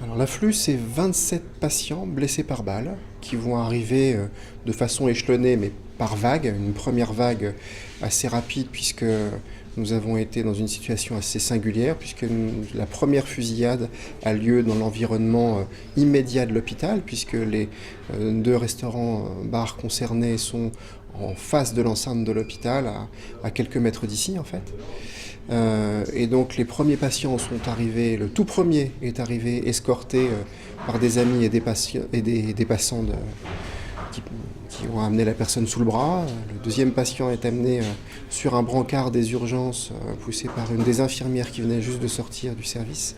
Alors l'afflux, c'est 27 patients blessés par balle qui vont arriver de façon échelonnée, mais par vague. Une première vague assez rapide puisque nous avons été dans une situation assez singulière puisque la première fusillade a lieu dans l'environnement immédiat de l'hôpital puisque les deux restaurants-bars concernés sont en face de l'enceinte de l'hôpital, à quelques mètres d'ici en fait. Et donc les premiers patients sont arrivés, le tout premier est arrivé escorté par des amis et des passants qui ont amené la personne sous le bras. Le deuxième patient est amené sur un brancard des urgences, poussé par une des infirmières qui venait juste de sortir du service,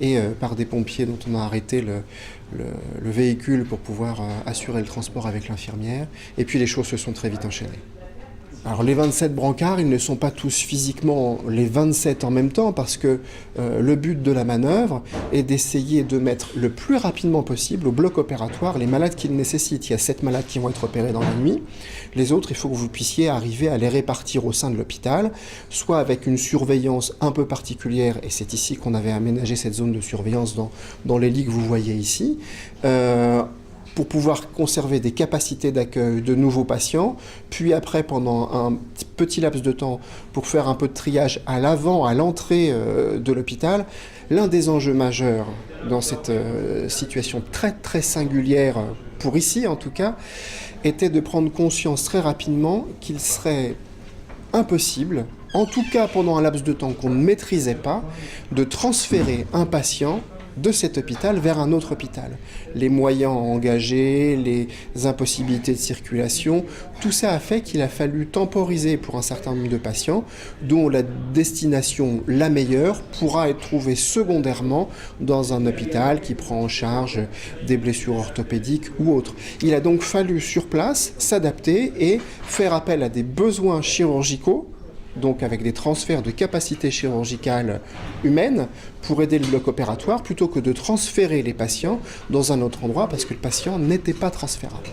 et par des pompiers dont on a arrêté le véhicule pour pouvoir assurer le transport avec l'infirmière. Et puis les choses se sont très vite enchaînées. Alors les 27 brancards, ils ne sont pas tous physiquement les 27 en même temps parce que le but de la manœuvre est d'essayer de mettre le plus rapidement possible au bloc opératoire les malades qu'il nécessite. Il y a 7 malades qui vont être opérés dans la nuit. Les autres, il faut que vous puissiez arriver à les répartir au sein de l'hôpital, soit avec une surveillance un peu particulière, et c'est ici qu'on avait aménagé cette zone de surveillance dans les lits que vous voyez ici, pour pouvoir conserver des capacités d'accueil de nouveaux patients, puis après, pendant un petit laps de temps, pour faire un peu de triage à l'avant, à l'entrée de l'hôpital. L'un des enjeux majeurs dans cette situation très très singulière, pour ici en tout cas, était de prendre conscience très rapidement qu'il serait impossible, en tout cas pendant un laps de temps qu'on ne maîtrisait pas, de transférer un patient de cet hôpital vers un autre hôpital. Les moyens engagés, les impossibilités de circulation, tout ça a fait qu'il a fallu temporiser pour un certain nombre de patients, dont la destination la meilleure pourra être trouvée secondairement dans un hôpital qui prend en charge des blessures orthopédiques ou autres. Il a donc fallu sur place s'adapter et faire appel à des besoins chirurgicaux, donc avec des transferts de capacités chirurgicales humaines pour aider le bloc opératoire, plutôt que de transférer les patients dans un autre endroit parce que le patient n'était pas transférable.